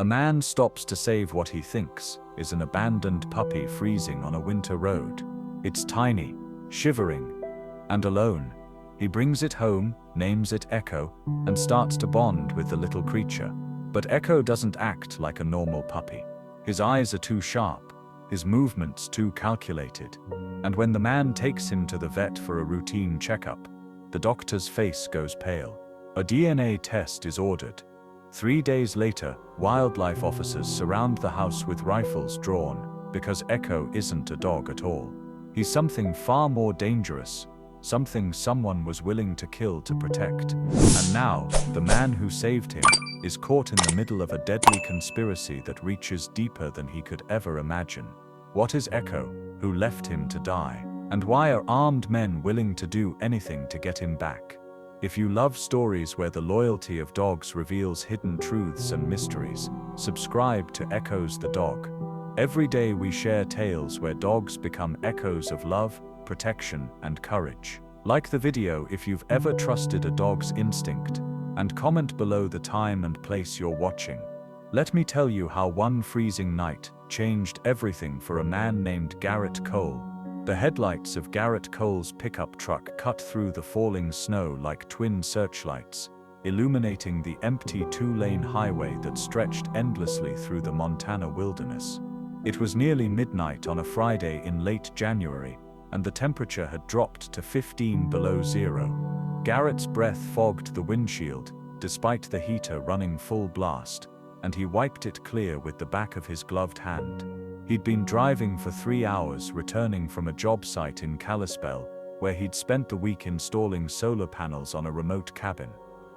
A man stops to save what he thinks is an abandoned puppy freezing on a winter road. It's tiny, shivering, and alone. He brings it home, names it Echo, and starts to bond with the little creature. But Echo doesn't act like a normal puppy. His eyes are too sharp, his movements too calculated. And when the man takes him to the vet for a routine checkup, the doctor's face goes pale. A DNA test is ordered. 3 days later, wildlife officers surround the house with rifles drawn, because Echo isn't a dog at all. He's something far more dangerous, something someone was willing to kill to protect. And now, the man who saved him is caught in the middle of a deadly conspiracy that reaches deeper than he could ever imagine. What is Echo, who left him to die? And why are armed men willing to do anything to get him back? If you love stories where the loyalty of dogs reveals hidden truths and mysteries, subscribe to Echoes the Dog. Every day we share tales where dogs become echoes of love, protection, and courage. Like the video if you've ever trusted a dog's instinct, and comment below the time and place you're watching. Let me tell you how one freezing night changed everything for a man named Garrett Cole. The headlights of Garrett Cole's pickup truck cut through the falling snow like twin searchlights, illuminating the empty 2-lane highway that stretched endlessly through the Montana wilderness. It was nearly midnight on a Friday in late January, and the temperature had dropped to 15 below zero. Garrett's breath fogged the windshield, despite the heater running full blast, and he wiped it clear with the back of his gloved hand. He'd been driving for 3 hours, returning from a job site in Kalispell, where he'd spent the week installing solar panels on a remote cabin.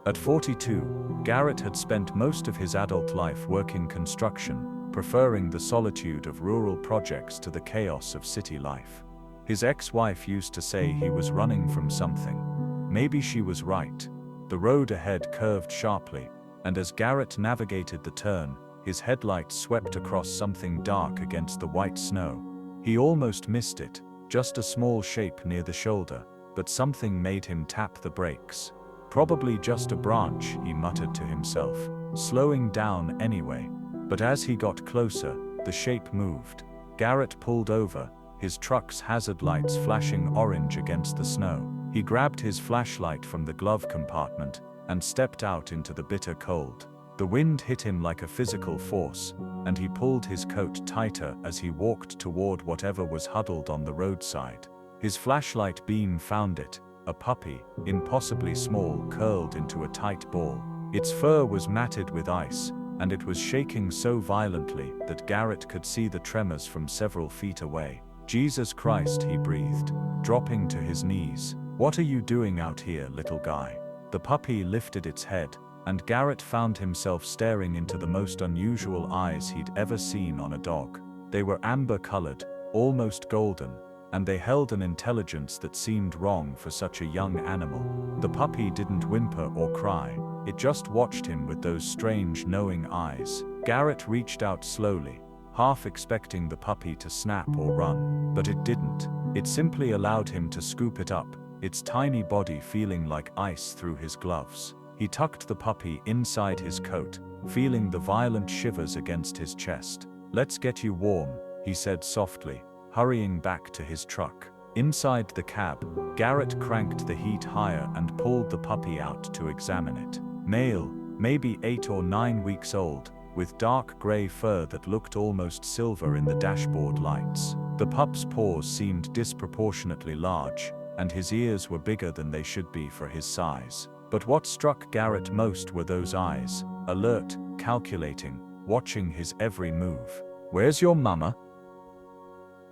At 42, Garrett had spent most of his adult life working construction, preferring the solitude of rural projects to the chaos of city life. His ex-wife used to say he was running from something. Maybe she was right. The road ahead curved sharply, and as Garrett navigated the turn, his headlights swept across something dark against the white snow. He almost missed it, just a small shape near the shoulder, but something made him tap the brakes. Probably just a branch, he muttered to himself, slowing down anyway. But as he got closer, the shape moved. Garrett pulled over, his truck's hazard lights flashing orange against the snow. He grabbed his flashlight from the glove compartment and stepped out into the bitter cold. The wind hit him like a physical force, and he pulled his coat tighter as he walked toward whatever was huddled on the roadside. His flashlight beam found it, a puppy, impossibly small, curled into a tight ball. Its fur was matted with ice, and it was shaking so violently that Garrett could see the tremors from several feet away. "Jesus Christ," he breathed, dropping to his knees. "What are you doing out here, little guy?" The puppy lifted its head, and Garrett found himself staring into the most unusual eyes he'd ever seen on a dog. They were amber-colored, almost golden, and they held an intelligence that seemed wrong for such a young animal. The puppy didn't whimper or cry, it just watched him with those strange, knowing eyes. Garrett reached out slowly, half expecting the puppy to snap or run, but it didn't. It simply allowed him to scoop it up, its tiny body feeling like ice through his gloves. He tucked the puppy inside his coat, feeling the violent shivers against his chest. "Let's get you warm," he said softly, hurrying back to his truck. Inside the cab, Garrett cranked the heat higher and pulled the puppy out to examine it. Male, maybe 8 or 9 weeks old, with dark gray fur that looked almost silver in the dashboard lights. The pup's paws seemed disproportionately large, and his ears were bigger than they should be for his size. But what struck Garrett most were those eyes, alert, calculating, watching his every move. "Where's your mama?"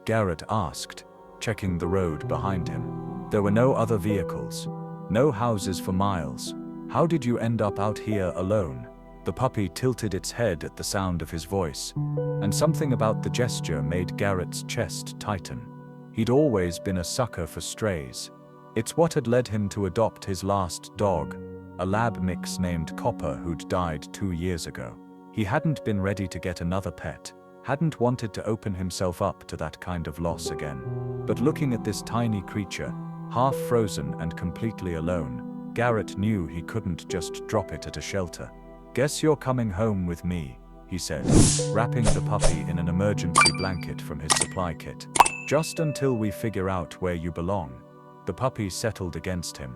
Garrett asked, checking the road behind him. There were no other vehicles, no houses for miles. "How did you end up out here alone?" The puppy tilted its head at the sound of his voice, and something about the gesture made Garrett's chest tighten. He'd always been a sucker for strays. It's what had led him to adopt his last dog, a lab mix named Copper who'd died 2 years ago. He hadn't been ready to get another pet, hadn't wanted to open himself up to that kind of loss again. But looking at this tiny creature, half frozen and completely alone, Garrett knew he couldn't just drop it at a shelter. "Guess you're coming home with me," he said, wrapping the puppy in an emergency blanket from his supply kit. "Just until we figure out where you belong." The puppy settled against him,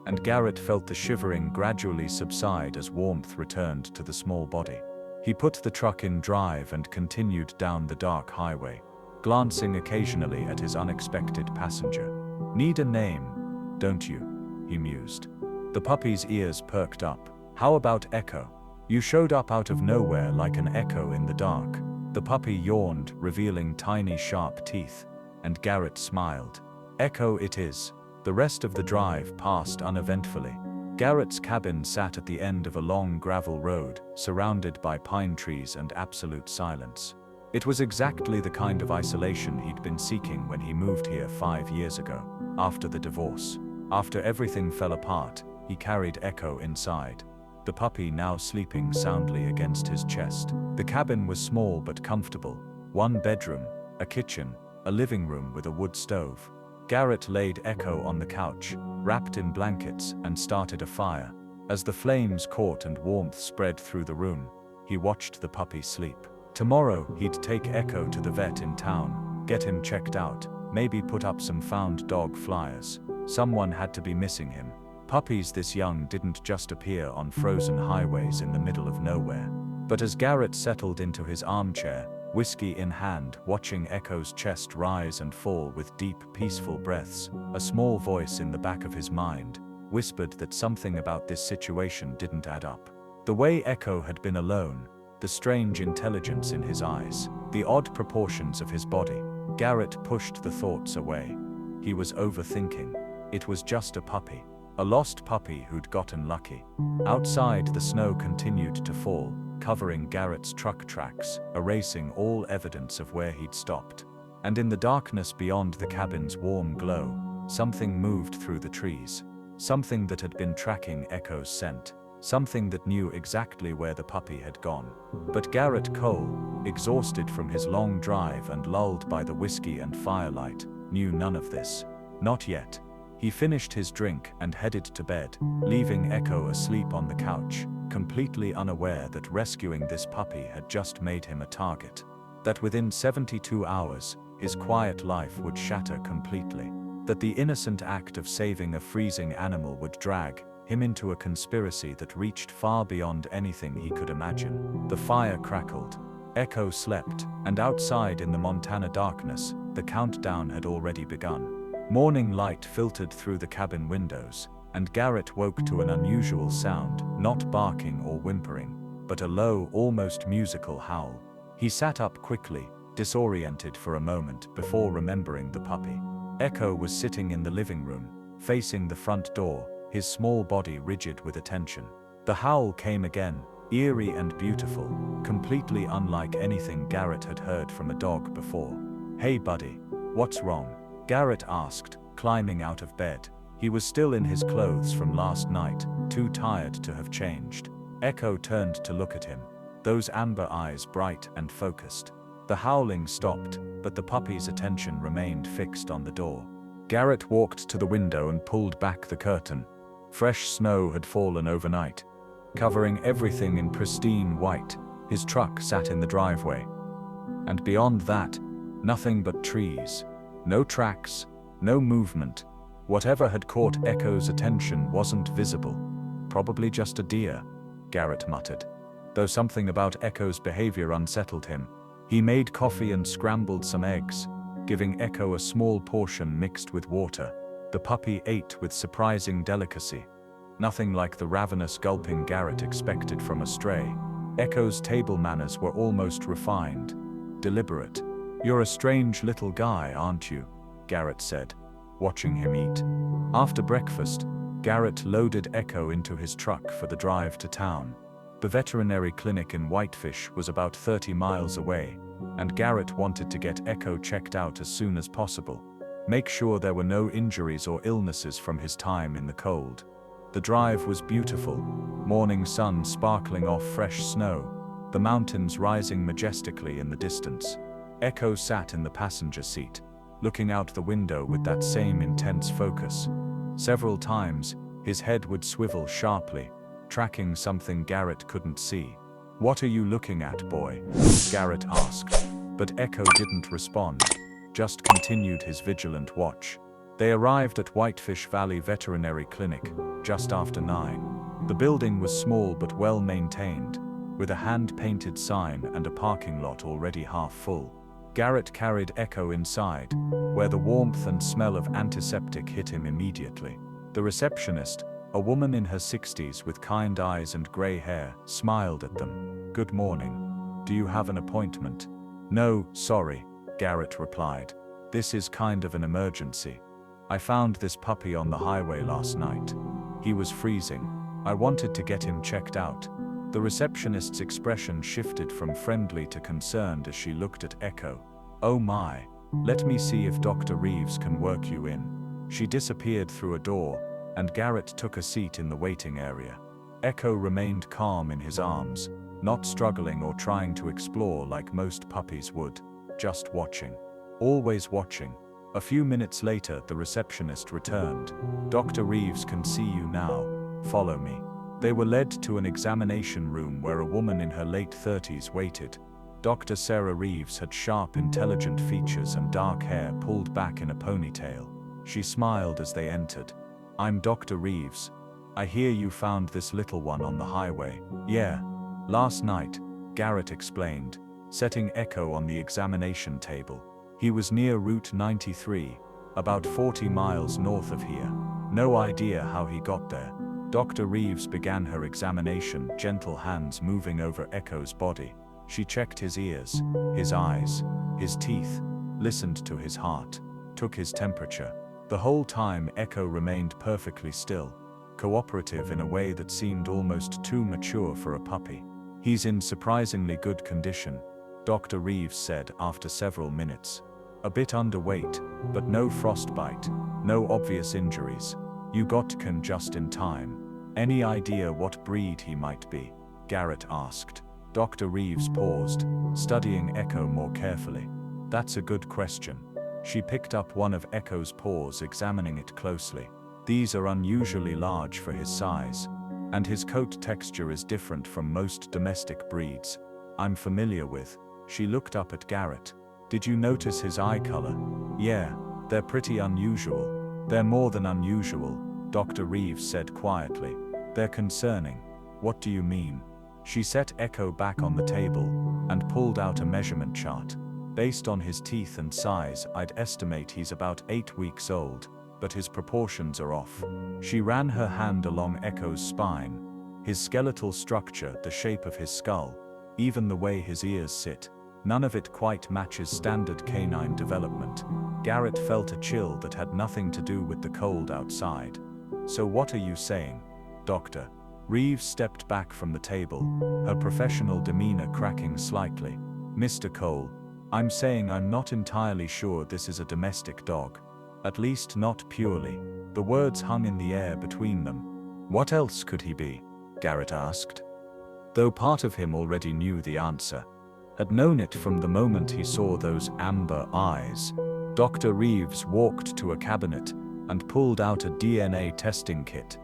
and Garrett felt the shivering gradually subside as warmth returned to the small body. He put the truck in drive and continued down the dark highway, glancing occasionally at his unexpected passenger. "Need a name, don't you?" he mused. The puppy's ears perked up. "How about Echo? You showed up out of nowhere like an echo in the dark." The puppy yawned, revealing tiny sharp teeth, and Garrett smiled. "Echo it is." The rest of the drive passed uneventfully. Garrett's cabin sat at the end of a long gravel road, surrounded by pine trees and absolute silence. It was exactly the kind of isolation he'd been seeking when he moved here 5 years ago, after the divorce. After everything fell apart, he carried Echo inside, the puppy now sleeping soundly against his chest. The cabin was small but comfortable. 1 bedroom, a kitchen, a living room with a wood stove. Garrett laid Echo on the couch, wrapped in blankets, and started a fire. As the flames caught and warmth spread through the room, he watched the puppy sleep. Tomorrow, he'd take Echo to the vet in town, get him checked out, maybe put up some found dog flyers. Someone had to be missing him. Puppies this young didn't just appear on frozen highways in the middle of nowhere. But as Garrett settled into his armchair, whiskey in hand, watching Echo's chest rise and fall with deep, peaceful breaths, a small voice in the back of his mind whispered that something about this situation didn't add up. The way Echo had been alone, the strange intelligence in his eyes, the odd proportions of his body. Garrett pushed the thoughts away. He was overthinking. It was just a puppy. A lost puppy who'd gotten lucky. Outside, the snow continued to fall, covering Garrett's truck tracks, erasing all evidence of where he'd stopped. And in the darkness beyond the cabin's warm glow, something moved through the trees. Something that had been tracking Echo's scent. Something that knew exactly where the puppy had gone. But Garrett Cole, exhausted from his long drive and lulled by the whiskey and firelight, knew none of this. Not yet. He finished his drink and headed to bed, leaving Echo asleep on the couch, completely unaware that rescuing this puppy had just made him a target. That within 72 hours, his quiet life would shatter completely. That the innocent act of saving a freezing animal would drag him into a conspiracy that reached far beyond anything he could imagine. The fire crackled. Echo slept, and outside in the Montana darkness, the countdown had already begun. Morning light filtered through the cabin windows, and Garrett woke to an unusual sound, not barking or whimpering, but a low, almost musical howl. He sat up quickly, disoriented for a moment before remembering the puppy. Echo was sitting in the living room, facing the front door, his small body rigid with attention. The howl came again, eerie and beautiful, completely unlike anything Garrett had heard from a dog before. "Hey buddy, what's wrong?" Garrett asked, climbing out of bed. He was still in his clothes from last night, too tired to have changed. Echo turned to look at him, those amber eyes bright and focused. The howling stopped, but the puppy's attention remained fixed on the door. Garrett walked to the window and pulled back the curtain. Fresh snow had fallen overnight, covering everything in pristine white. His truck sat in the driveway. And beyond that, nothing but trees. No tracks, no movement. Whatever had caught Echo's attention wasn't visible. "Probably just a deer," Garrett muttered. Though something about Echo's behavior unsettled him. He made coffee and scrambled some eggs, giving Echo a small portion mixed with water. The puppy ate with surprising delicacy. Nothing like the ravenous gulping Garrett expected from a stray. Echo's table manners were almost refined, deliberate. "You're a strange little guy, aren't you?" Garrett said, watching him eat. After breakfast, Garrett loaded Echo into his truck for the drive to town. The veterinary clinic in Whitefish was about 30 miles away, and Garrett wanted to get Echo checked out as soon as possible. Make sure there were no injuries or illnesses from his time in the cold. The drive was beautiful, morning sun sparkling off fresh snow, the mountains rising majestically in the distance. Echo sat in the passenger seat, looking out the window with that same intense focus. Several times, his head would swivel sharply, tracking something Garrett couldn't see. "What are you looking at, boy?" Garrett asked. But Echo didn't respond, just continued his vigilant watch. They arrived at Whitefish Valley Veterinary Clinic just after 9. The building was small but well maintained, with a hand-painted sign and a parking lot already half full. Garrett carried Echo inside, where the warmth and smell of antiseptic hit him immediately. The receptionist, a woman in her 60s with kind eyes and gray hair, smiled at them. "Good morning. Do you have an appointment?" "No, sorry," Garrett replied. "This is kind of an emergency. I found this puppy on the highway last night. He was freezing. I wanted to get him checked out." The receptionist's expression shifted from friendly to concerned as she looked at Echo. "Oh my. Let me see if Dr. Reeves can work you in." She disappeared through a door, and Garrett took a seat in the waiting area. Echo remained calm in his arms, not struggling or trying to explore like most puppies would, just watching. Always watching. A few minutes later, the receptionist returned. "Dr. Reeves can see you now. Follow me." They were led to an examination room where a woman in her late 30s waited. Dr. Sarah Reeves had sharp, intelligent features and dark hair pulled back in a ponytail. She smiled as they entered. "I'm Dr. Reeves. I hear you found this little one on the highway." "Yeah. Last night," Garrett explained, setting Echo on the examination table. "He was near Route 93, about 40 miles north of here. No idea how he got there." Dr. Reeves began her examination, gentle hands moving over Echo's body. She checked his ears, his eyes, his teeth, listened to his heart, took his temperature. The whole time Echo remained perfectly still, cooperative in a way that seemed almost too mature for a puppy. "He's in surprisingly good condition," Dr. Reeves said after several minutes. "A bit underweight, but no frostbite, no obvious injuries. You got Ken just in time." "Any idea what breed he might be?" Garrett asked. Dr. Reeves paused, studying Echo more carefully. "That's a good question." She picked up one of Echo's paws, examining it closely. "These are unusually large for his size, and his coat texture is different from most domestic breeds I'm familiar with." She looked up at Garrett. "Did you notice his eye color?" "Yeah, they're pretty unusual." "They're more than unusual," Dr. Reeves said quietly. "They're concerning." "What do you mean?" She set Echo back on the table and pulled out a measurement chart. "Based on his teeth and size, I'd estimate he's about 8 weeks old, but his proportions are off." She ran her hand along Echo's spine, his skeletal structure, the shape of his skull, even the way his ears sit. None of it quite matches standard canine development. Garrett felt a chill that had nothing to do with the cold outside. "So what are you saying, Doctor?" Reeves stepped back from the table, her professional demeanor cracking slightly. "Mr. Cole, I'm saying I'm not entirely sure this is a domestic dog. At least not purely." The words hung in the air between them. "What else could he be?" Garrett asked. Though part of him already knew the answer. Had known it from the moment he saw those amber eyes. Dr. Reeves walked to a cabinet and pulled out a DNA testing kit.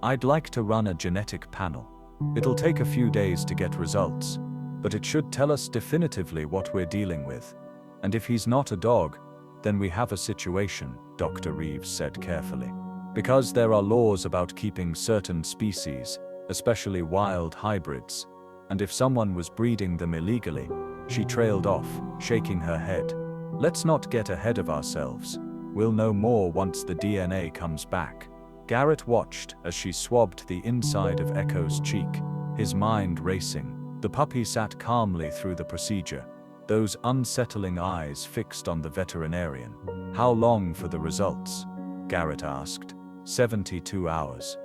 "I'd like to run a genetic panel. It'll take a few days to get results, but it should tell us definitively what we're dealing with. And if he's not a dog, then we have a situation," Dr. Reeves said carefully. "Because there are laws about keeping certain species, especially wild hybrids, and if someone was breeding them illegally." She trailed off, shaking her head. "Let's not get ahead of ourselves. We'll know more once the DNA comes back." Garrett watched as she swabbed the inside of Echo's cheek, his mind racing. The puppy sat calmly through the procedure, those unsettling eyes fixed on the veterinarian. "How long for the results?" Garrett asked. 72 hours.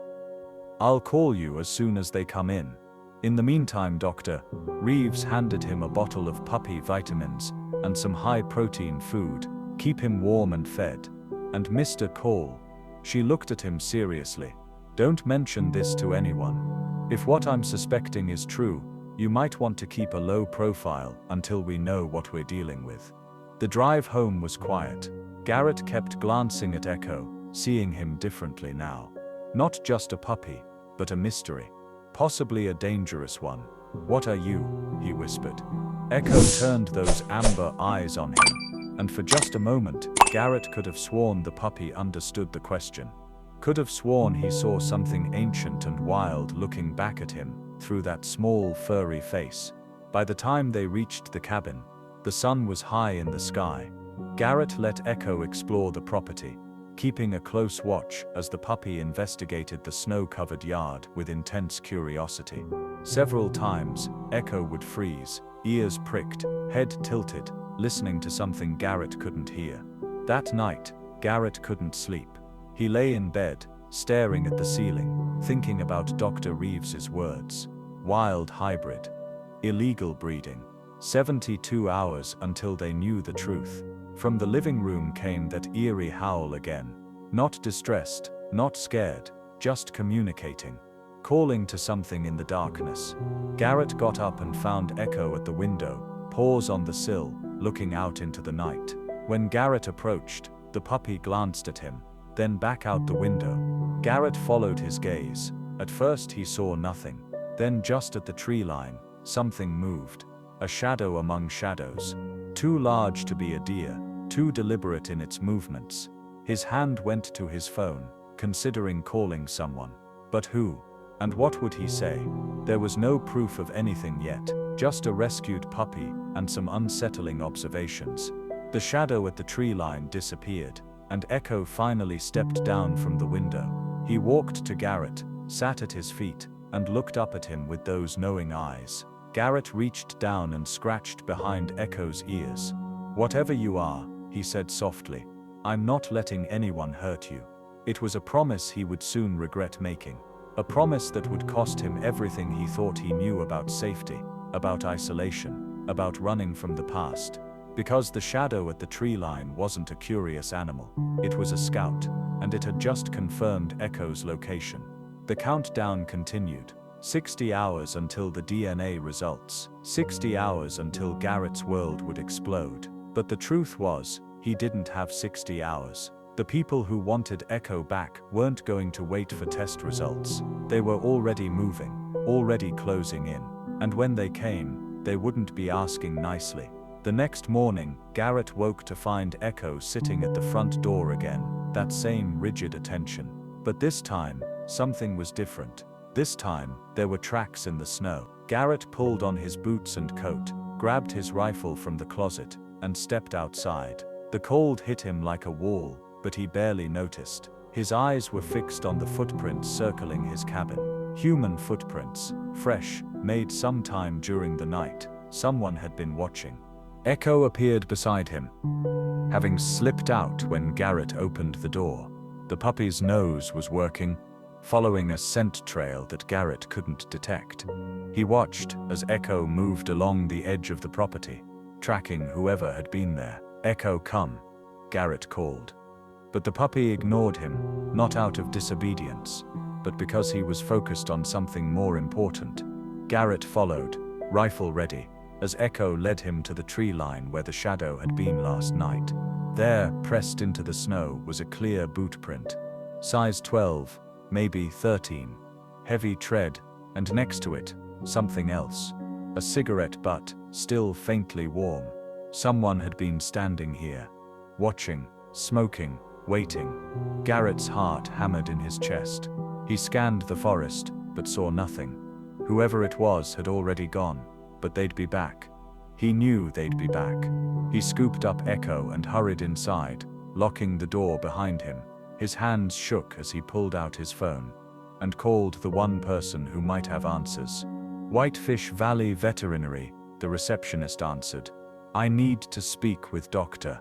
"I'll call you as soon as they come in. In the meantime, Dr. Reeves handed him a bottle of puppy vitamins and some high-protein food. "Keep him warm and fed. And Mr. Cole," she looked at him seriously, "don't mention this to anyone. If what I'm suspecting is true, you might want to keep a low profile until we know what we're dealing with." The drive home was quiet. Garrett kept glancing at Echo, seeing him differently now. Not just a puppy, but a mystery. Possibly a dangerous one. "What are you?" he whispered. Echo turned those amber eyes on him, and for just a moment, Garrett could have sworn the puppy understood the question. Could have sworn he saw something ancient and wild looking back at him through that small, furry face. By the time they reached the cabin, the sun was high in the sky. Garrett let Echo explore the property, keeping a close watch as the puppy investigated the snow-covered yard with intense curiosity. Several times, Echo would freeze, ears pricked, head tilted, listening to something Garrett couldn't hear. That night, Garrett couldn't sleep. He lay in bed, staring at the ceiling, thinking about Dr. Reeves's words. Wild hybrid. Illegal breeding. 72 hours until they knew the truth. From the living room came that eerie howl again. Not distressed, not scared, just communicating. Calling to something in the darkness. Garrett got up and found Echo at the window, paws on the sill, looking out into the night. When Garrett approached, the puppy glanced at him, then back out the window. Garrett followed his gaze. At first he saw nothing. Then just at the tree line, something moved. A shadow among shadows. Too large to be a deer, too deliberate in its movements. His hand went to his phone, considering calling someone. But who? And what would he say? There was no proof of anything yet, just a rescued puppy and some unsettling observations. The shadow at the tree line disappeared, and Echo finally stepped down from the window. He walked to Garrett, sat at his feet, and looked up at him with those knowing eyes. Garrett reached down and scratched behind Echo's ears. "Whatever you are," he said softly, "I'm not letting anyone hurt you." It was a promise he would soon regret making. A promise that would cost him everything he thought he knew about safety, about isolation, about running from the past. Because the shadow at the tree line wasn't a curious animal. It was a scout, and it had just confirmed Echo's location. The countdown continued. 60 hours until the DNA results. 60 hours until Garrett's world would explode. But the truth was, he didn't have 60 hours. The people who wanted Echo back weren't going to wait for test results. They were already moving, already closing in. And when they came, they wouldn't be asking nicely. The next morning, Garrett woke to find Echo sitting at the front door again, that same rigid attention. But this time, something was different. This time, there were tracks in the snow. Garrett pulled on his boots and coat, grabbed his rifle from the closet, and stepped outside. The cold hit him like a wall, but he barely noticed. His eyes were fixed on the footprints circling his cabin. Human footprints, fresh, made sometime during the night. Someone had been watching. Echo appeared beside him, having slipped out when Garrett opened the door. The puppy's nose was working, following a scent trail that Garrett couldn't detect. He watched as Echo moved along the edge of the property, tracking whoever had been there. "Echo, come," Garrett called. But the puppy ignored him, not out of disobedience, but because he was focused on something more important. Garrett followed, rifle ready, as Echo led him to the tree line where the shadow had been last night. There, pressed into the snow, was a clear boot print. Size 12, maybe 13. Heavy tread, and next to it, something else. A cigarette butt, still faintly warm. Someone had been standing here, watching, smoking, waiting. Garrett's heart hammered in his chest. He scanned the forest, but saw nothing. Whoever it was had already gone, but they'd be back. He knew they'd be back. He scooped up Echo and hurried inside, locking the door behind him. His hands shook as he pulled out his phone and called the one person who might have answers. "Whitefish Valley Veterinary," the receptionist answered. "I need to speak with Dr.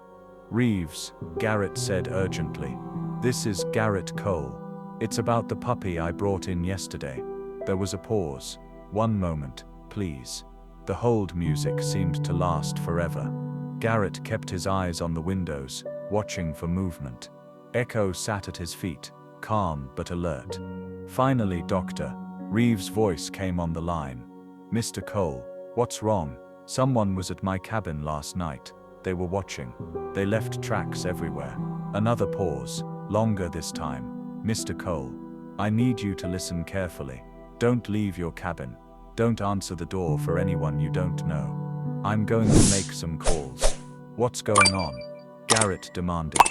Reeves," Garrett said urgently. "This is Garrett Cole. It's about the puppy I brought in yesterday." There was a pause. "One moment, please." The hold music seemed to last forever. Garrett kept his eyes on the windows, watching for movement. Echo sat at his feet, calm but alert. Finally, Dr. Reeves' voice came on the line. "Mr. Cole, what's wrong? Someone was at my cabin last night. They were watching. They left tracks everywhere." Another pause, longer this time. "Mr. Cole, I need you to listen carefully. Don't leave your cabin. Don't answer the door for anyone you don't know. I'm going to make some calls. What's going on? Garrett demanded.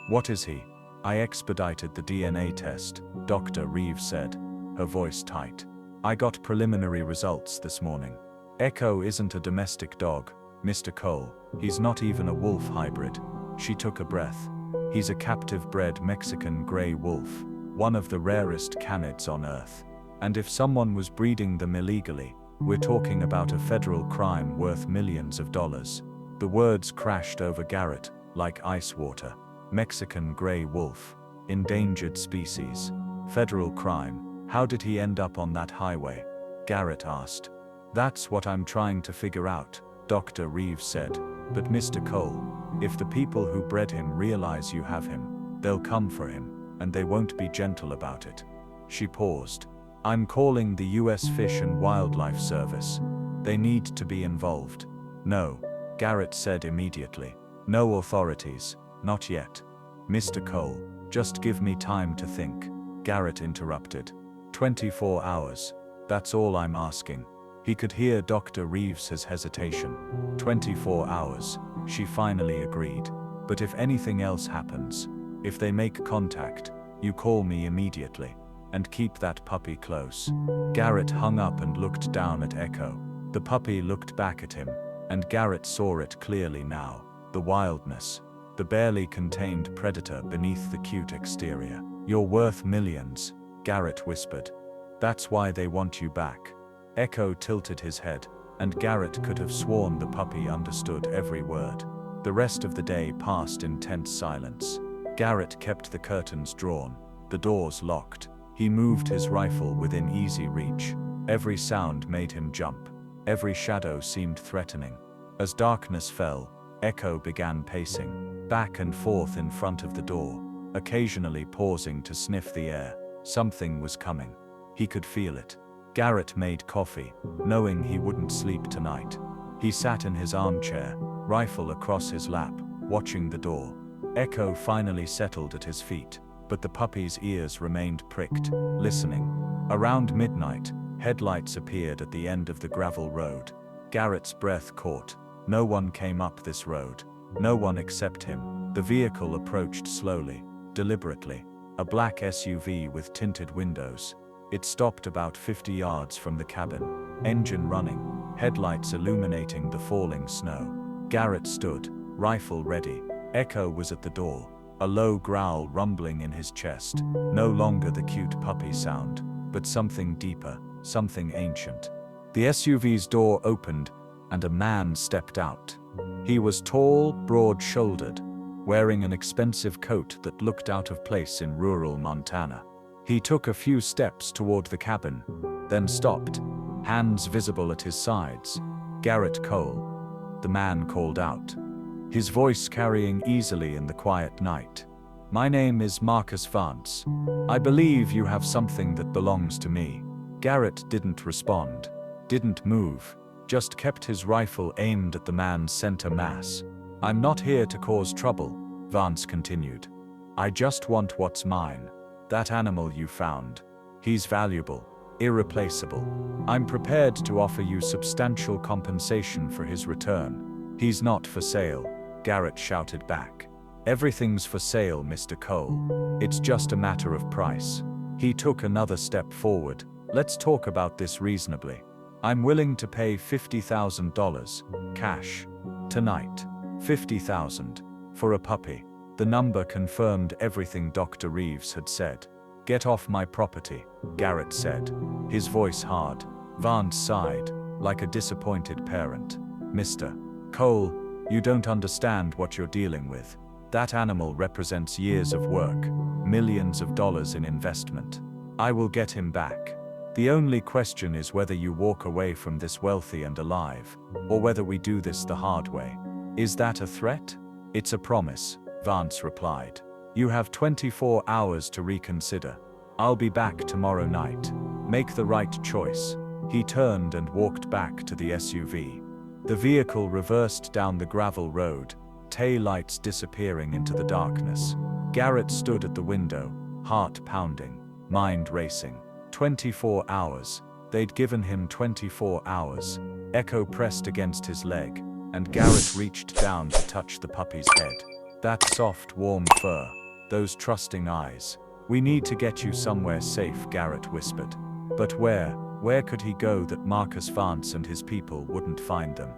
What is he? I expedited the DNA test, Dr. Reeves said, her voice tight. I got preliminary results this morning. Echo isn't a domestic dog, Mr. Cole. He's not even a wolf hybrid. She took a breath. He's a captive-bred Mexican gray wolf, one of the rarest canids on Earth. And if someone was breeding them illegally, we're talking about a federal crime worth millions of dollars. The words crashed over Garrett like ice water. Mexican gray wolf, endangered species, federal crime. How did he end up on that highway? Garrett asked. That's what I'm trying to figure out, Dr. Reeves said. But Mr. Cole, if the people who bred him realize you have him, they'll come for him, and they won't be gentle about it. She paused. I'm calling the U.S. Fish and Wildlife Service. They need to be involved. No, Garrett said immediately. No authorities, not yet. Mr. Cole, just give me time to think, Garrett interrupted. 24 hours. That's all I'm asking. He could hear Dr. Reeves's hesitation. 24 hours, she finally agreed. But if anything else happens, if they make contact, you call me immediately. And keep that puppy close. Garrett hung up and looked down at Echo. The puppy looked back at him, and Garrett saw it clearly now. The wildness, the barely contained predator beneath the cute exterior. You're worth millions, Garrett whispered. That's why they want you back. Echo tilted his head, and Garrett could have sworn the puppy understood every word. The rest of the day passed in tense silence. Garrett kept the curtains drawn, the doors locked. He moved his rifle within easy reach. Every sound made him jump. Every shadow seemed threatening. As darkness fell, Echo began pacing, back and forth in front of the door, occasionally pausing to sniff the air. Something was coming. He could feel it. Garrett made coffee, knowing he wouldn't sleep tonight. He sat in his armchair, rifle across his lap, watching the door. Echo finally settled at his feet, but the puppy's ears remained pricked, listening. Around midnight, headlights appeared at the end of the gravel road. Garrett's breath caught. No one came up this road. No one except him. The vehicle approached slowly, deliberately. A black SUV with tinted windows. It stopped about 50 yards from the cabin. Engine running, headlights illuminating the falling snow. Garrett stood, rifle ready. Echo was at the door. A low growl rumbling in his chest. No longer the cute puppy sound, but something deeper, something ancient. The SUV's door opened, and a man stepped out. He was tall, broad-shouldered, wearing an expensive coat that looked out of place in rural Montana. He took a few steps toward the cabin, then stopped, hands visible at his sides. Garrett Cole, the man called out, his voice carrying easily in the quiet night. My name is Marcus Vance. I believe you have something that belongs to me. Garrett didn't respond, didn't move, just kept his rifle aimed at the man's center mass. I'm not here to cause trouble, Vance continued. I just want what's mine. That animal you found. He's valuable, irreplaceable. I'm prepared to offer you substantial compensation for his return. He's not for sale, Garrett shouted back. Everything's for sale, Mr. Cole. It's just a matter of price. He took another step forward. Let's talk about this reasonably. I'm willing to pay $50,000, cash, tonight. $50,000, for a puppy. The number confirmed everything Dr. Reeves had said. Get off my property, Garrett said, his voice hard. Vance sighed, like a disappointed parent. Mr. Cole, you don't understand what you're dealing with. That animal represents years of work, millions of dollars in investment. I will get him back. The only question is whether you walk away from this wealthy and alive, or whether we do this the hard way. Is that a threat? It's a promise, Vance replied. You have 24 hours to reconsider. I'll be back tomorrow night. Make the right choice. He turned and walked back to the SUV. The vehicle reversed down the gravel road, taillights disappearing into the darkness. Garrett stood at the window, heart pounding, mind racing. 24 hours. They'd given him 24 hours. Echo pressed against his leg, and Garrett reached down to touch the puppy's head. That soft, warm fur, those trusting eyes. "We need to get you somewhere safe," Garrett whispered. But where? Where could he go that Marcus Vance and his people wouldn't find them?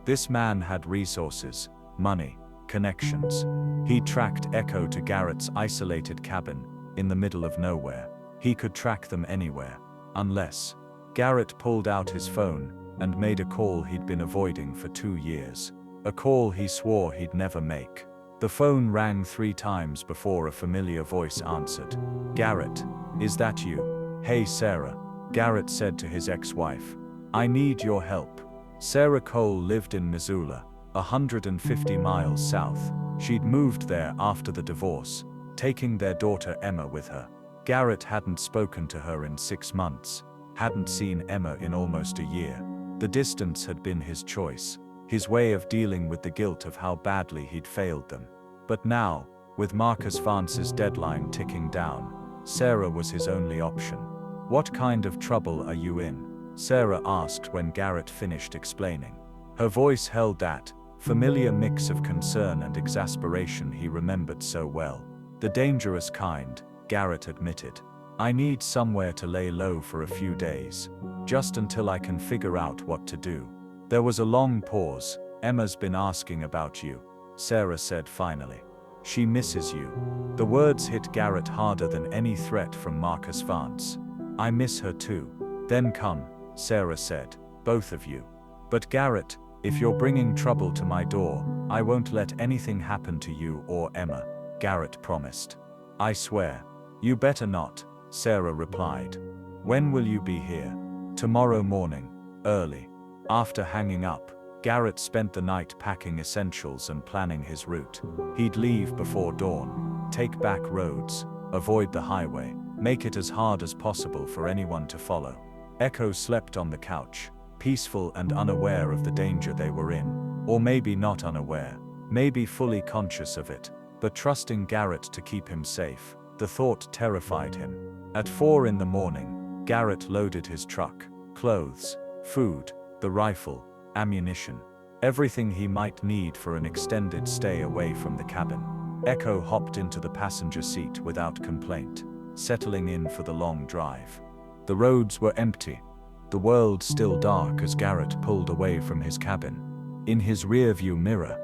This man had resources, money, connections. He tracked Echo to Garrett's isolated cabin in the middle of nowhere. He could track them anywhere. Unless. Garrett pulled out his phone and made a call he'd been avoiding for 2 years. A call he swore he'd never make. The phone rang 3 times before a familiar voice answered. "Garrett, is that you?" "Hey Sarah," Garrett said to his ex-wife. "I need your help." Sarah Cole lived in Missoula, 150 miles south. She'd moved there after the divorce, taking their daughter Emma with her. Garrett hadn't spoken to her in 6 months, hadn't seen Emma in almost a year. The distance had been his choice, his way of dealing with the guilt of how badly he'd failed them. But now, with Marcus Vance's deadline ticking down, Sarah was his only option. "What kind of trouble are you in?" Sarah asked when Garrett finished explaining. Her voice held that familiar mix of concern and exasperation he remembered so well. "The dangerous kind," Garrett admitted. "I need somewhere to lay low for a few days, just until I can figure out what to do." There was a long pause. "Emma's been asking about you," Sarah said finally. "She misses you." The words hit Garrett harder than any threat from Marcus Vance. "I miss her too." "Then come," Sarah said, "both of you." "But Garrett, if you're bringing trouble to my door, I won't let anything happen to you or Emma," Garrett promised. "I swear." "You better not," Sarah replied. "When will you be here?" "Tomorrow morning, early." After hanging up, Garrett spent the night packing essentials and planning his route. He'd leave before dawn, take back roads, avoid the highway, make it as hard as possible for anyone to follow. Echo slept on the couch, peaceful and unaware of the danger they were in. Or maybe not unaware, maybe fully conscious of it, but trusting Garrett to keep him safe. The thought terrified him. At 4 in the morning, Garrett loaded his truck, clothes, food, the rifle, ammunition, everything he might need for an extended stay away from the cabin. Echo hopped into the passenger seat without complaint, settling in for the long drive. The roads were empty, the world still dark as Garrett pulled away from his cabin. In his rearview mirror,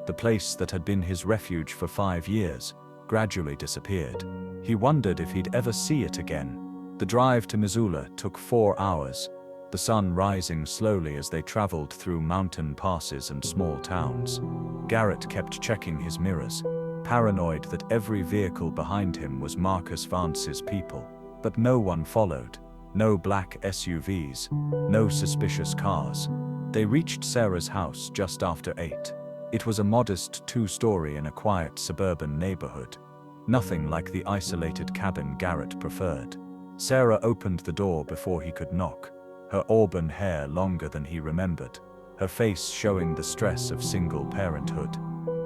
the place that had been his refuge for 5 years gradually disappeared. He wondered if he'd ever see it again. The drive to Missoula took 4 hours, the sun rising slowly as they traveled through mountain passes and small towns. Garrett kept checking his mirrors, paranoid that every vehicle behind him was Marcus Vance's people. But no one followed. No black SUVs, no suspicious cars. They reached Sarah's house just after 8. It was a modest 2-story in a quiet suburban neighborhood. Nothing like the isolated cabin Garrett preferred. Sarah opened the door before he could knock, her auburn hair longer than he remembered, her face showing the stress of single parenthood.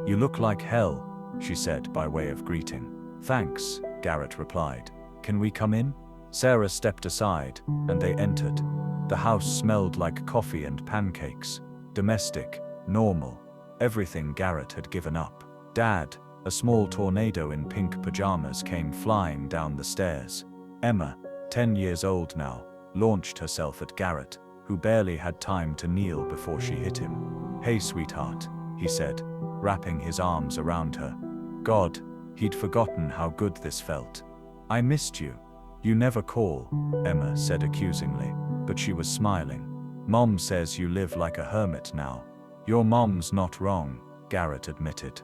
"You look like hell," she said by way of greeting. "Thanks," Garrett replied. "Can we come in?" Sarah stepped aside, and they entered. The house smelled like coffee and pancakes, domestic, normal, everything Garrett had given up. "Dad," a small tornado in pink pajamas came flying down the stairs. Emma, 10 years old now, launched herself at Garrett, who barely had time to kneel before she hit him. "Hey sweetheart," he said, wrapping his arms around her. God, he'd forgotten how good this felt. "I missed you." "You never call," Emma said accusingly, but she was smiling. "Mom says you live like a hermit now." "Your mom's not wrong," Garrett admitted.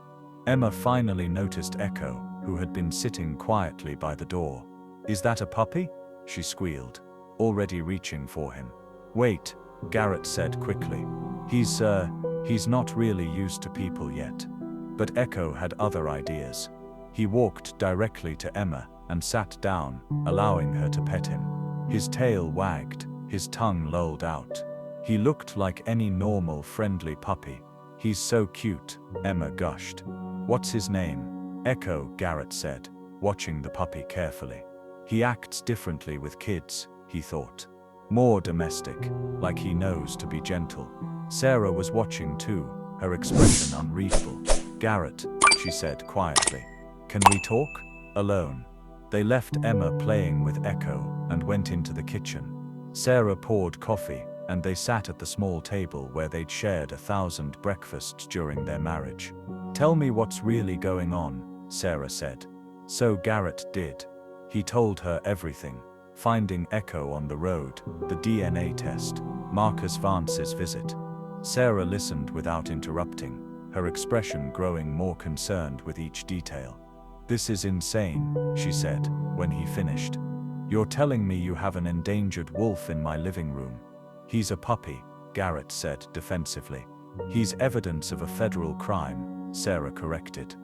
Emma finally noticed Echo, who had been sitting quietly by the door. "Is that a puppy?" she squealed, already reaching for him. "Wait," Garrett said quickly. He's not really used to people yet." But Echo had other ideas. He walked directly to Emma and sat down, allowing her to pet him. His tail wagged, his tongue lolled out. He looked like any normal, friendly puppy. "He's so cute," Emma gushed. "What's his name?" "Echo," Garrett said, watching the puppy carefully. "He acts differently with kids," he thought. More domestic, like he knows to be gentle. Sarah was watching too, her expression unreadable. Garrett, she said quietly. Can we talk? Alone. They left Emma playing with Echo and went into the kitchen. Sarah poured coffee, and they sat at the small table where they'd shared 1,000 breakfasts during their marriage. Tell me what's really going on, Sarah said. So Garrett did. He told her everything. Finding Echo on the road, the DNA test, Marcus Vance's visit. Sarah listened without interrupting, her expression growing more concerned with each detail. This is insane, she said, when he finished. You're telling me you have an endangered wolf in my living room. He's a puppy, Garrett said defensively. He's evidence of a federal crime, Sarah corrected.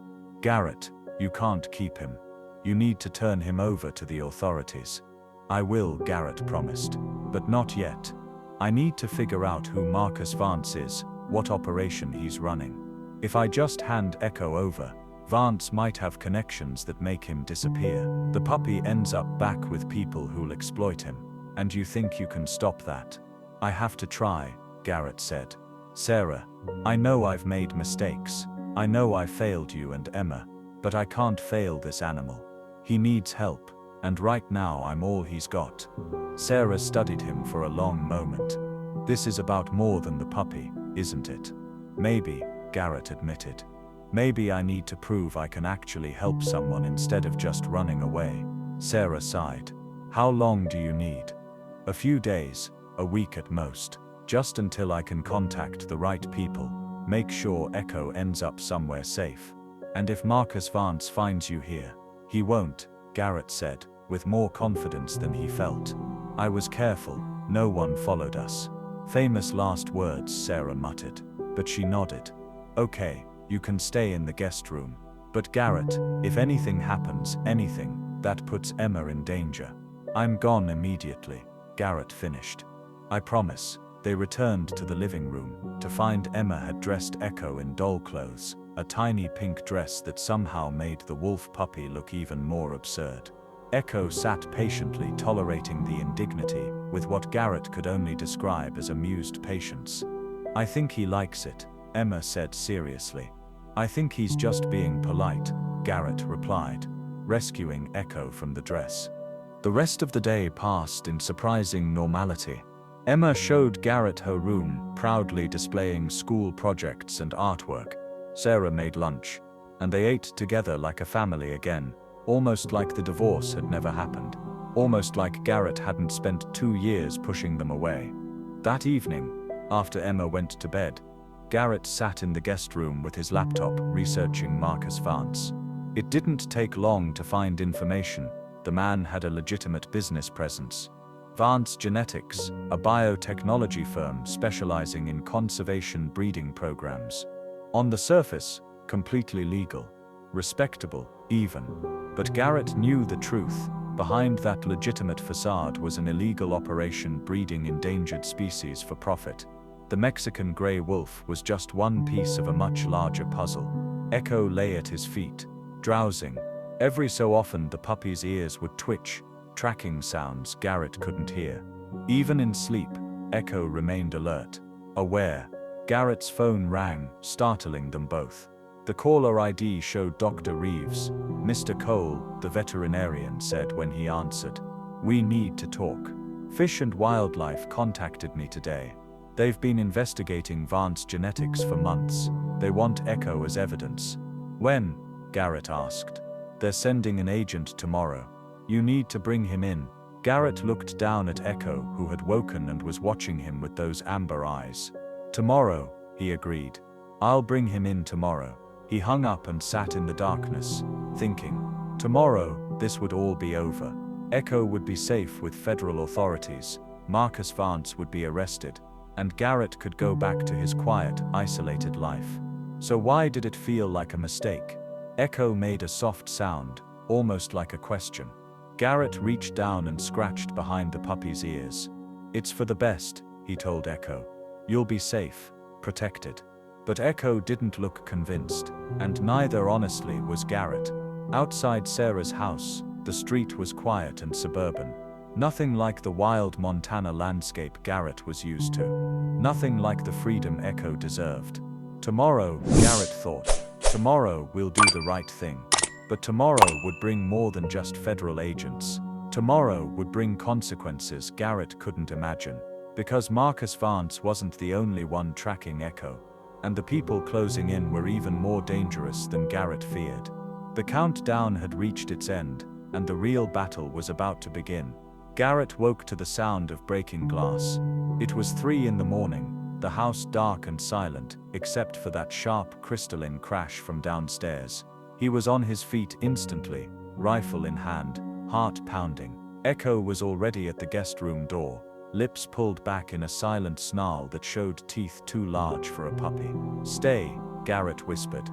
Garrett, you can't keep him. You need to turn him over to the authorities. I will, Garrett promised. But not yet. I need to figure out who Marcus Vance is, what operation he's running. If I just hand Echo over, Vance might have connections that make him disappear. The puppy ends up back with people who'll exploit him. And you think you can stop that? I have to try, Garrett said. Sarah, I know I've made mistakes. I know I failed you and Emma. But I can't fail this animal. He needs help. And right now I'm all he's got. Sarah studied him for a long moment. This is about more than the puppy, isn't it? Maybe, Garrett admitted. Maybe I need to prove I can actually help someone instead of just running away. Sarah sighed. How long do you need? A few days, a week at most. Just until I can contact the right people. Make sure Echo ends up somewhere safe. And if Marcus Vance finds you here, he won't, Garrett said, with more confidence than he felt. I was careful, no one followed us. Famous last words, Sarah muttered, but she nodded. Okay, you can stay in the guest room. But Garrett, if anything happens, anything, that puts Emma in danger. I'm gone immediately, Garrett finished. I promise. They returned to the living room, to find Emma had dressed Echo in doll clothes, a tiny pink dress that somehow made the wolf puppy look even more absurd. Echo sat patiently tolerating the indignity, with what Garrett could only describe as amused patience. I think he likes it, Emma said seriously. I think he's just being polite, Garrett replied, rescuing Echo from the dress. The rest of the day passed in surprising normality. Emma showed Garrett her room, proudly displaying school projects and artwork. Sarah made lunch, and they ate together like a family again. Almost like the divorce had never happened. Almost like Garrett hadn't spent 2 years pushing them away. That evening, after Emma went to bed, Garrett sat in the guest room with his laptop, researching Marcus Vance. It didn't take long to find information. The man had a legitimate business presence. Vance Genetics, a biotechnology firm specializing in conservation breeding programs. On the surface, completely legal. Respectable, even. But Garrett knew the truth. Behind that legitimate facade was an illegal operation breeding endangered species for profit. The Mexican gray wolf was just one piece of a much larger puzzle. Echo lay at his feet, drowsing. Every so often the puppy's ears would twitch, tracking sounds Garrett couldn't hear. Even in sleep, Echo remained alert, aware. Garrett's phone rang, startling them both. The caller ID showed Dr. Reeves. Mr. Cole, the veterinarian, said when he answered. We need to talk. Fish and Wildlife contacted me today. They've been investigating Vance Genetics for months. They want Echo as evidence. When? Garrett asked. They're sending an agent tomorrow. You need to bring him in. Garrett looked down at Echo, who had woken and was watching him with those amber eyes. Tomorrow, he agreed. I'll bring him in tomorrow. He hung up and sat in the darkness, thinking. Tomorrow, this would all be over. Echo would be safe with federal authorities. Marcus Vance would be arrested. And Garrett could go back to his quiet, isolated life. So why did it feel like a mistake? Echo made a soft sound, almost like a question. Garrett reached down and scratched behind the puppy's ears. It's for the best, he told Echo. You'll be safe, protected. But Echo didn't look convinced, and neither honestly was Garrett. Outside Sarah's house, the street was quiet and suburban. Nothing like the wild Montana landscape Garrett was used to. Nothing like the freedom Echo deserved. Tomorrow, Garrett thought, tomorrow we'll do the right thing. But tomorrow would bring more than just federal agents. Tomorrow would bring consequences Garrett couldn't imagine. Because Marcus Vance wasn't the only one tracking Echo. And the people closing in were even more dangerous than Garrett feared. The countdown had reached its end, and the real battle was about to begin. Garrett woke to the sound of breaking glass. It was 3 in the morning, the house dark and silent, except for that sharp crystalline crash from downstairs. He was on his feet instantly, rifle in hand, heart pounding. Echo was already at the guest room door, lips pulled back in a silent snarl that showed teeth too large for a puppy. "Stay," Garrett whispered.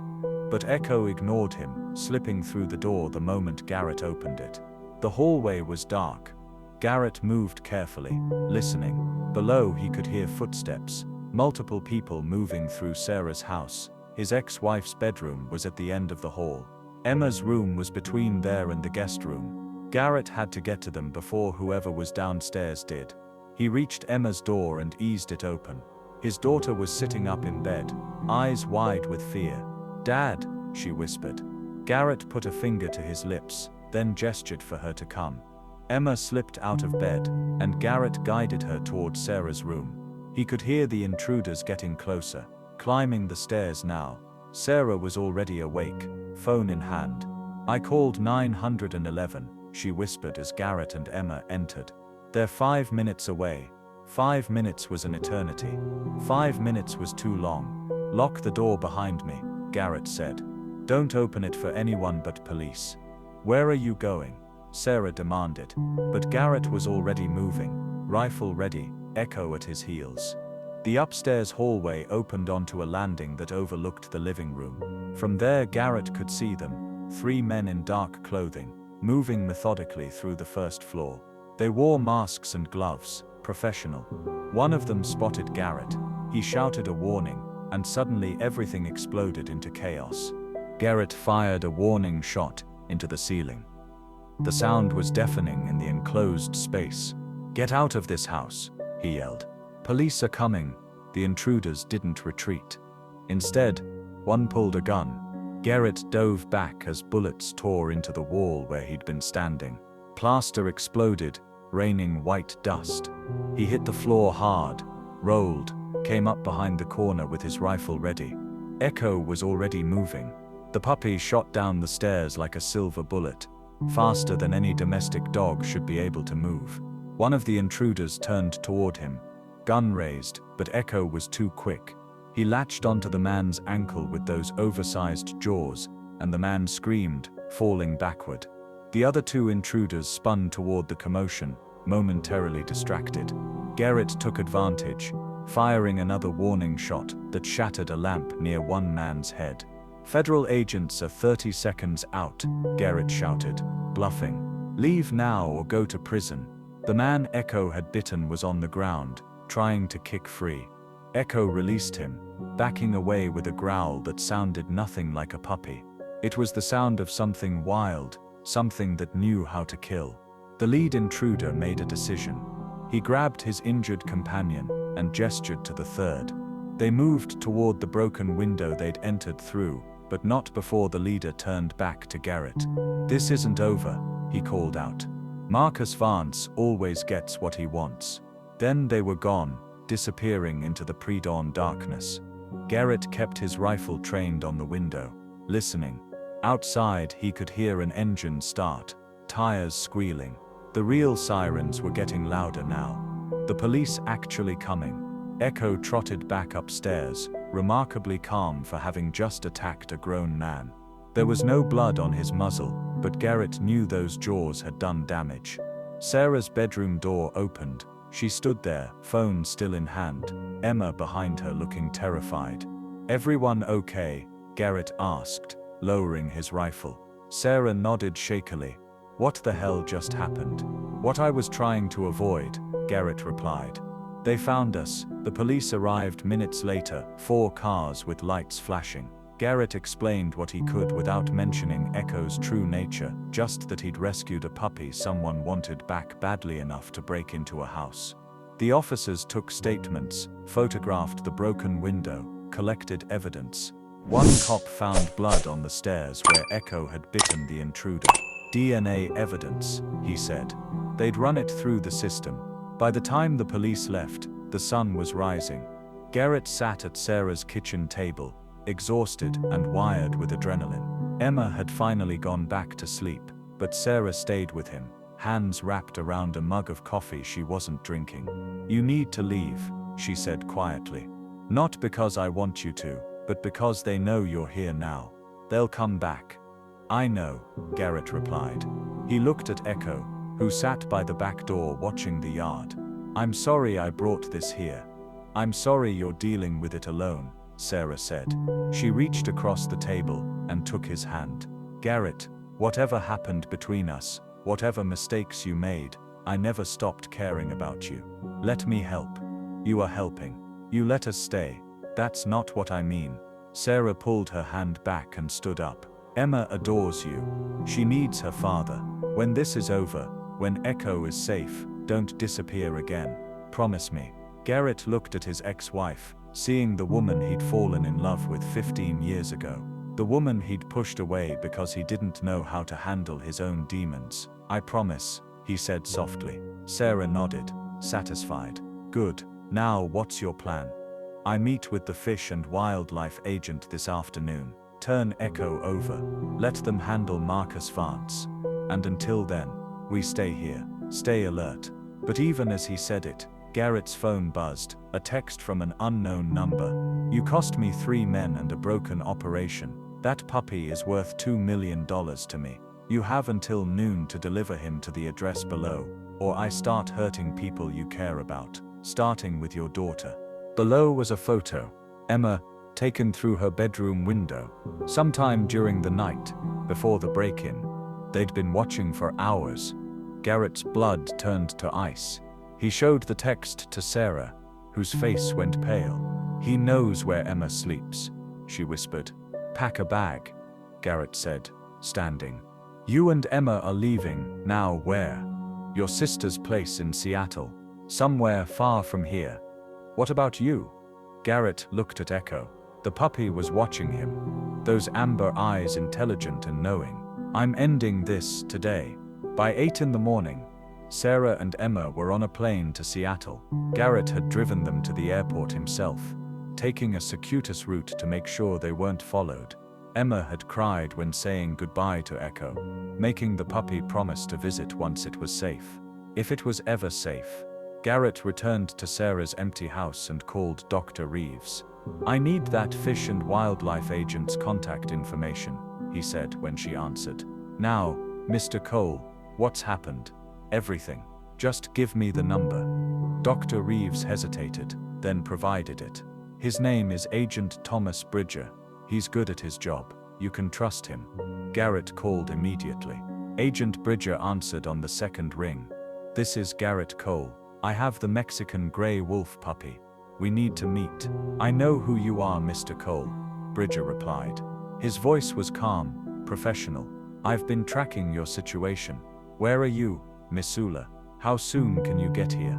But Echo ignored him, slipping through the door the moment Garrett opened it. The hallway was dark. Garrett moved carefully, listening. Below he could hear footsteps, multiple people moving through Sarah's house. His ex-wife's bedroom was at the end of the hall. Emma's room was between there and the guest room. Garrett had to get to them before whoever was downstairs did. He reached Emma's door and eased it open. His daughter was sitting up in bed, eyes wide with fear. "Dad," she whispered. Garrett put a finger to his lips, then gestured for her to come. Emma slipped out of bed, and Garrett guided her toward Sarah's room. He could hear the intruders getting closer, climbing the stairs now. Sarah was already awake, phone in hand. "I called 911, she whispered as Garrett and Emma entered. "They're 5 minutes away." 5 minutes was an eternity. 5 minutes was too long. "Lock the door behind me," Garrett said. "Don't open it for anyone but police." "Where are you going?" Sarah demanded. But Garrett was already moving, rifle ready, Echo at his heels. The upstairs hallway opened onto a landing that overlooked the living room. From there Garrett could see them, 3 men in dark clothing, moving methodically through the first floor. They wore masks and gloves, professional. One of them spotted Garrett. He shouted a warning, and suddenly everything exploded into chaos. Garrett fired a warning shot into the ceiling. The sound was deafening in the enclosed space. "Get out of this house," he yelled. "Police are coming." The intruders didn't retreat. Instead, one pulled a gun. Garrett dove back as bullets tore into the wall where he'd been standing. Plaster exploded, raining white dust. He hit the floor hard, rolled, came up behind the corner with his rifle ready. Echo was already moving. The puppy shot down the stairs like a silver bullet, faster than any domestic dog should be able to move. One of the intruders turned toward him, gun raised, but Echo was too quick. He latched onto the man's ankle with those oversized jaws, and the man screamed, falling backward. The other 2 intruders spun toward the commotion, momentarily distracted. Garrett took advantage, firing another warning shot that shattered a lamp near one man's head. "Federal agents are 30 seconds out," Garrett shouted, bluffing. "Leave now or go to prison." The man Echo had bitten was on the ground, trying to kick free. Echo released him, backing away with a growl that sounded nothing like a puppy. It was the sound of something wild, something that knew how to kill. The lead intruder made a decision. He grabbed his injured companion and gestured to the third. They moved toward the broken window they'd entered through, but not before the leader turned back to Garrett. "This isn't over," he called out. "Marcus Vance always gets what he wants." Then they were gone, disappearing into the pre-dawn darkness. Garrett kept his rifle trained on the window, listening. Outside he could hear an engine start, tires squealing. The real sirens were getting louder now. The police actually coming. Echo trotted back upstairs, remarkably calm for having just attacked a grown man. There was no blood on his muzzle, but Garrett knew those jaws had done damage. Sarah's bedroom door opened. She stood there, phone still in hand, Emma behind her looking terrified. "Everyone okay?" Garrett asked, lowering his rifle. Sarah nodded shakily. "What the hell just happened?" "What I was trying to avoid," Garrett replied. "They found us." The police arrived minutes later, 4 cars with lights flashing. Garrett explained what he could without mentioning Echo's true nature, just that he'd rescued a puppy someone wanted back badly enough to break into a house. The officers took statements, photographed the broken window, collected evidence. One cop found blood on the stairs where Echo had bitten the intruder. DNA evidence, he said. They'd run it through the system. By the time the police left, the sun was rising. Garrett sat at Sarah's kitchen table, exhausted and wired with adrenaline. Emma had finally gone back to sleep, but Sarah stayed with him, hands wrapped around a mug of coffee she wasn't drinking. "You need to leave," she said quietly. "Not because I want you to, but because they know you're here now. They'll come back." "I know," Garrett replied. He looked at Echo, who sat by the back door watching the yard. "I'm sorry I brought this here. I'm sorry you're dealing with it alone," Sarah said. She reached across the table and took his hand. "Garrett, whatever happened between us, whatever mistakes you made, I never stopped caring about you. Let me help. You are helping. You let us stay." "That's not what I mean." Sarah pulled her hand back and stood up. "Emma adores you. She needs her father. When this is over, when Echo is safe, don't disappear again. Promise me." Garrett looked at his ex-wife, seeing the woman he'd fallen in love with 15 years ago. The woman he'd pushed away because he didn't know how to handle his own demons. "I promise," he said softly. Sarah nodded, satisfied. "Good. Now what's your plan?" "I meet with the Fish and Wildlife agent this afternoon. Turn Echo over. Let them handle Marcus Vance. And until then, we stay here. Stay alert." But even as he said it, Garrett's phone buzzed, a text from an unknown number. "You cost me 3 men and a broken operation. That puppy is worth $2 million to me. You have until noon to deliver him to the address below, or I start hurting people you care about, starting with your daughter." Below was a photo. Emma, taken through her bedroom window, sometime during the night, before the break-in. They'd been watching for hours. Garrett's blood turned to ice. He showed the text to Sarah, whose face went pale. "He knows where Emma sleeps," she whispered. "Pack a bag," Garrett said, standing. "You and Emma are leaving, now where?" "Your sister's place in Seattle. Somewhere far from here." "What about you?" Garrett looked at Echo. The puppy was watching him, those amber eyes intelligent and knowing. "I'm ending this today." By 8 in the morning, Sarah and Emma were on a plane to Seattle. Garrett had driven them to the airport himself, taking a circuitous route to make sure they weren't followed. Emma had cried when saying goodbye to Echo, making the puppy promise to visit once it was safe. If it was ever safe. Garrett returned to Sarah's empty house and called Dr. Reeves. "I need that Fish and Wildlife agent's contact information," he said when she answered. "Now, Mr. Cole, what's happened?" "Everything. Just give me the number." Dr. Reeves hesitated, then provided it. "His name is Agent Thomas Bridger. He's good at his job. You can trust him." Garrett called immediately. Agent Bridger answered on the second ring. "This is Garrett Cole. I have the Mexican gray wolf puppy. We need to meet." "I know who you are, Mr. Cole," Bridger replied. His voice was calm, professional. "I've been tracking your situation. Where are you, Missoula? How soon can you get here?"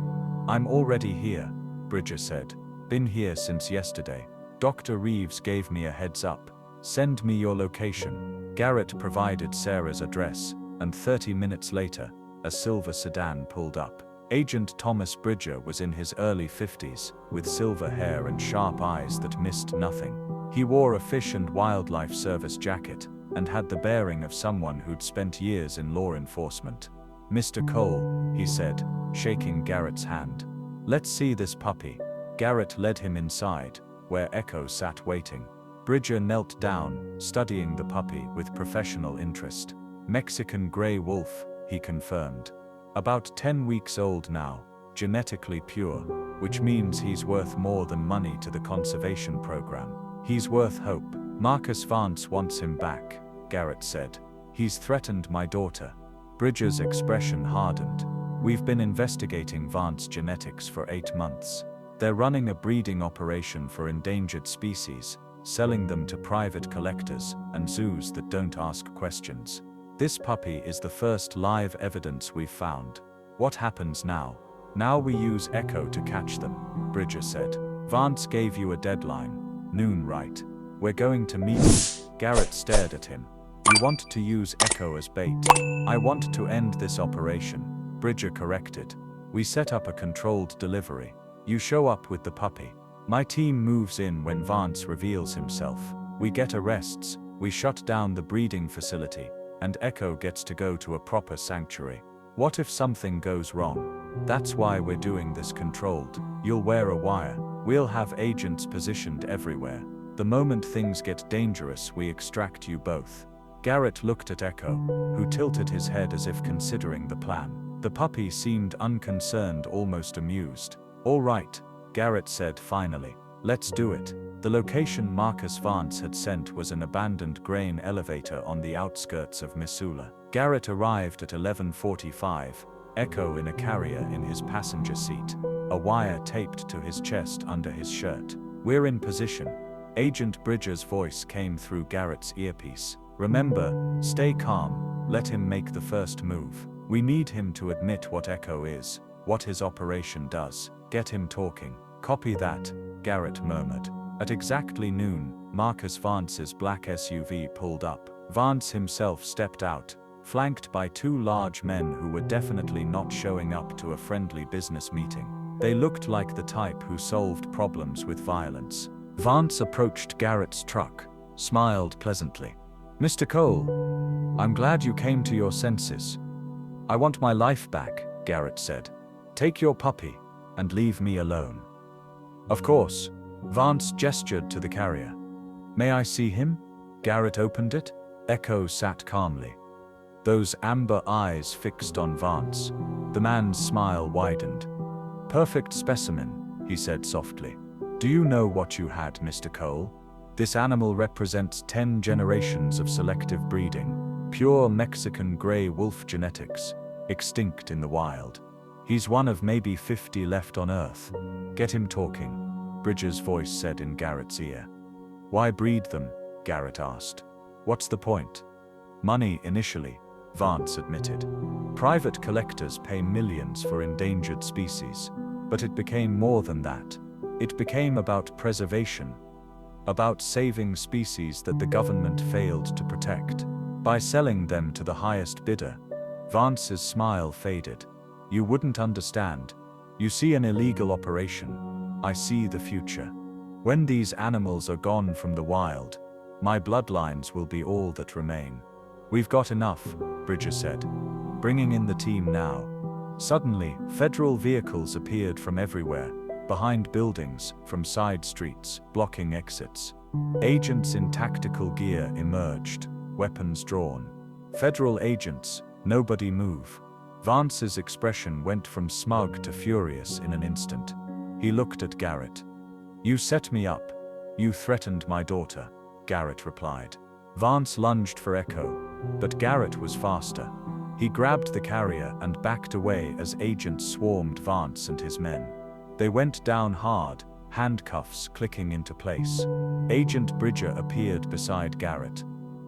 "I'm already here," Bridger said. "Been here since yesterday. Dr. Reeves gave me a heads up. Send me your location." Garrett provided Sarah's address, and 30 minutes later, a silver sedan pulled up. Agent Thomas Bridger was in his early 50s, with silver hair and sharp eyes that missed nothing. He wore a Fish and Wildlife Service jacket, and had the bearing of someone who'd spent years in law enforcement. "Mr. Cole," he said, shaking Garrett's hand. "Let's see this puppy." Garrett led him inside, where Echo sat waiting. Bridger knelt down, studying the puppy with professional interest. "Mexican gray wolf," he confirmed. "About 10 weeks old now, genetically pure, which means he's worth more than money to the conservation program. He's worth hope. Marcus Vance wants him back," Garrett said. "He's threatened my daughter." Bridger's expression hardened. "We've been investigating Vance genetics for 8 months. They're running a breeding operation for endangered species, selling them to private collectors and zoos that don't ask questions. This puppy is the first live evidence we've found. What happens now? Now we use Echo to catch them, Bridger said. Vance gave you a deadline. Noon, right? We're going to meet. Garrett stared at him. You want to use Echo as bait. I want to end this operation, Bridger corrected. We set up a controlled delivery. You show up with the puppy. My team moves in when Vance reveals himself. We get arrests, we shut down the breeding facility, and Echo gets to go to a proper sanctuary. What if something goes wrong? That's why we're doing this controlled. You'll wear a wire. We'll have agents positioned everywhere. The moment things get dangerous, we extract you both. Garrett looked at Echo, who tilted his head as if considering the plan. The puppy seemed unconcerned, almost amused. All right, Garrett said finally. Let's do it. The location Marcus Vance had sent was an abandoned grain elevator on the outskirts of Missoula. Garrett arrived at 11:45, Echo in a carrier in his passenger seat, a wire taped to his chest under his shirt. We're in position. Agent Bridger's voice came through Garrett's earpiece. Remember, stay calm, let him make the first move. We need him to admit what Echo is, what his operation does. Get him talking. Copy that, Garrett murmured. At exactly noon, Marcus Vance's black SUV pulled up. Vance himself stepped out, flanked by two large men who were definitely not showing up to a friendly business meeting. They looked like the type who solved problems with violence. Vance approached Garrett's truck, smiled pleasantly. Mr. Cole, I'm glad you came to your senses. I want my life back, Garrett said. Take your puppy, and leave me alone. Of course, Vance gestured to the carrier. May I see him? Garrett opened it. Echo sat calmly, those amber eyes fixed on Vance. The man's smile widened. Perfect specimen, he said softly. Do you know what you had, Mr. Cole? This animal represents 10 generations of selective breeding, pure Mexican gray wolf genetics, extinct in the wild. He's one of maybe 50 left on Earth. Get him talking, Bridger's voice said in Garrett's ear. Why breed them? Garrett asked. What's the point? Money initially, Vance admitted. Private collectors pay millions for endangered species, but it became more than that. It became about preservation, about saving species that the government failed to protect. By selling them to the highest bidder, Vance's smile faded. You wouldn't understand. You see an illegal operation. I see the future. When these animals are gone from the wild, my bloodlines will be all that remain. We've got enough, Bridger said. Bringing in the team now. Suddenly, federal vehicles appeared from everywhere, behind buildings, from side streets, blocking exits. Agents in tactical gear emerged, weapons drawn. Federal agents, nobody move. Vance's expression went from smug to furious in an instant. He looked at Garrett. You set me up. You threatened my daughter, Garrett replied. Vance lunged for Echo, but Garrett was faster. He grabbed the carrier and backed away as agents swarmed Vance and his men. They went down hard, handcuffs clicking into place. Agent Bridger appeared beside Garrett.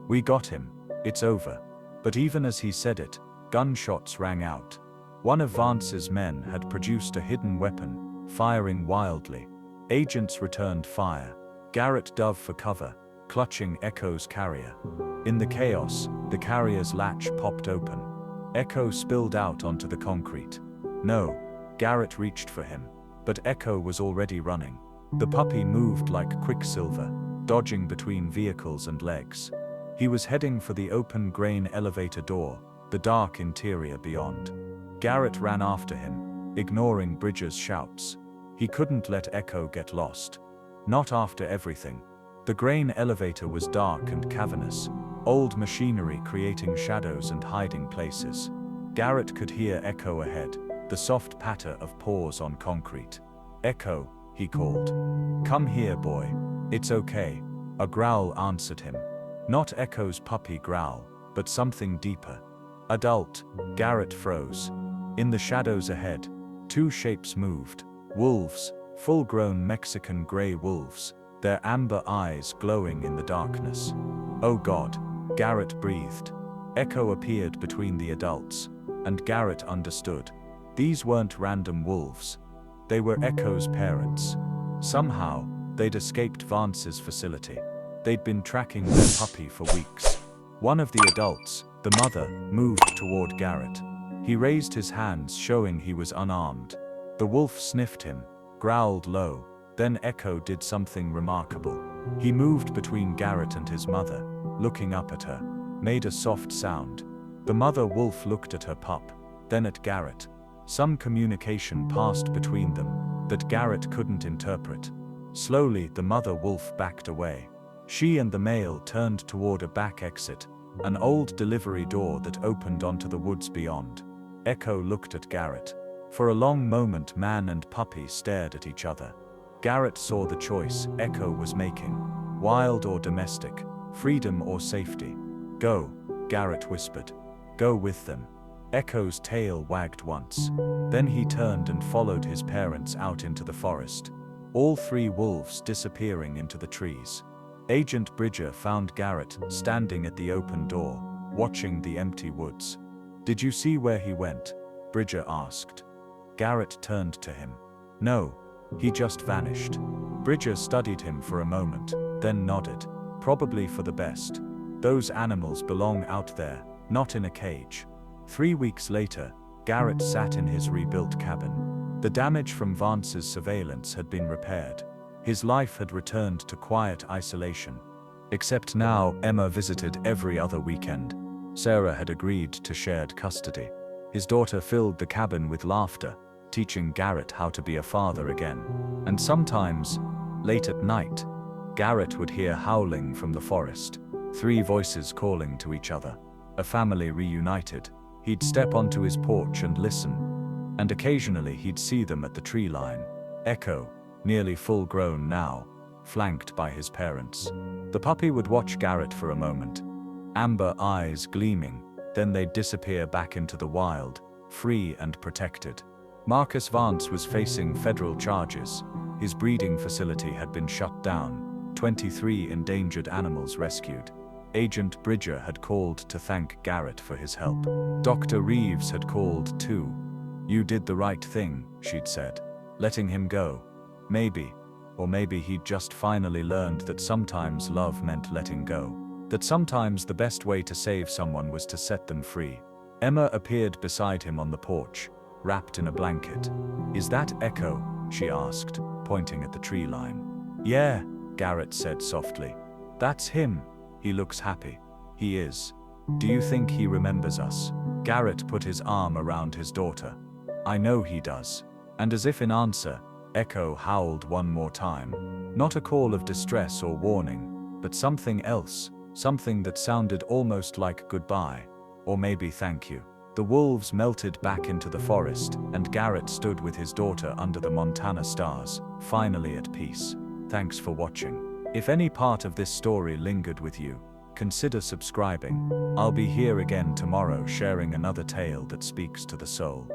We got him. It's over. But even as he said it, gunshots rang out. One of Vance's men had produced a hidden weapon, firing wildly. Agents returned fire. Garrett dove for cover, clutching Echo's carrier. In the chaos, the carrier's latch popped open. Echo spilled out onto the concrete. No, Garrett reached for him, but Echo was already running. The puppy moved like quicksilver, dodging between vehicles and legs. He was heading for the open grain elevator door, the dark interior beyond. Garrett ran after him, ignoring Bridger's shouts. He couldn't let Echo get lost. Not after everything. The grain elevator was dark and cavernous, old machinery creating shadows and hiding places. Garrett could hear Echo ahead, the soft patter of paws on concrete. Echo, he called. Come here, boy. It's okay. A growl answered him. Not Echo's puppy growl, but something deeper. Adult. Garrett froze. In the shadows ahead, two shapes moved. Wolves, full-grown Mexican gray wolves. their amber eyes glowing in the darkness. "Oh God," Garrett breathed. Echo appeared between the adults, and Garrett understood. These weren't random wolves. They were Echo's parents. Somehow, they'd escaped Vance's facility. They'd been tracking their puppy for weeks. One of the adults, the mother, moved toward Garrett. He raised his hands, showing he was unarmed. The wolf sniffed him, growled low. Then Echo did something remarkable. He moved between Garrett and his mother, looking up at her, made a soft sound. The mother wolf looked at her pup, then at Garrett. Some communication passed between them that Garrett couldn't interpret. Slowly, the mother wolf backed away. She and the male turned toward a back exit, an old delivery door that opened onto the woods beyond. Echo looked at Garrett. For a long moment, man and puppy stared at each other. Garrett saw the choice Echo was making: wild or domestic, freedom or safety. "Go," Garrett whispered. "Go with them." Echo's tail wagged once. Then he turned and followed his parents out into the forest. All three wolves disappearing into the trees. Agent Bridger found Garrett standing at the open door, watching the empty woods. "Did you see where he went?" Bridger asked. Garrett turned to him. "No, he just vanished." Bridger studied him for a moment, then nodded. "Probably for the best. Those animals belong out there, not in a cage." 3 weeks later, Garrett sat in his rebuilt cabin. The damage from Vance's surveillance had been repaired. His life had returned to quiet isolation. Except now, Emma visited every other weekend. Sarah had agreed to shared custody. His daughter filled the cabin with laughter, teaching Garrett how to be a father again. And sometimes, late at night, Garrett would hear howling from the forest, 3 voices calling to each other. A family reunited. He'd step onto his porch and listen, and occasionally he'd see them at the tree line. Echo, nearly full-grown now, flanked by his parents. The puppy would watch Garrett for a moment, amber eyes gleaming, then they'd disappear back into the wild, free and protected. Marcus Vance was facing federal charges. His breeding facility had been shut down, 23 endangered animals rescued. Agent Bridger had called to thank Garrett for his help. Dr. Reeves had called too. "You did the right thing," she'd said, letting him go. Maybe he'd just finally learned that sometimes love meant letting go. That sometimes the best way to save someone was to set them free. Emma appeared beside him on the porch, wrapped in a blanket. "Is that Echo?" she asked, pointing at the tree line. "Yeah," Garrett said softly. "That's him. He looks happy." "He is. Do you think he remembers us?" Garrett put his arm around his daughter. "I know he does." And as if in answer, Echo howled one more time. Not a call of distress or warning, but something else, something that sounded almost like goodbye, or maybe thank you. The wolves melted back into the forest, and Garrett stood with his daughter under the Montana stars, finally at peace. Thanks for watching. If any part of this story lingered with you, consider subscribing. I'll be here again tomorrow sharing another tale that speaks to the soul.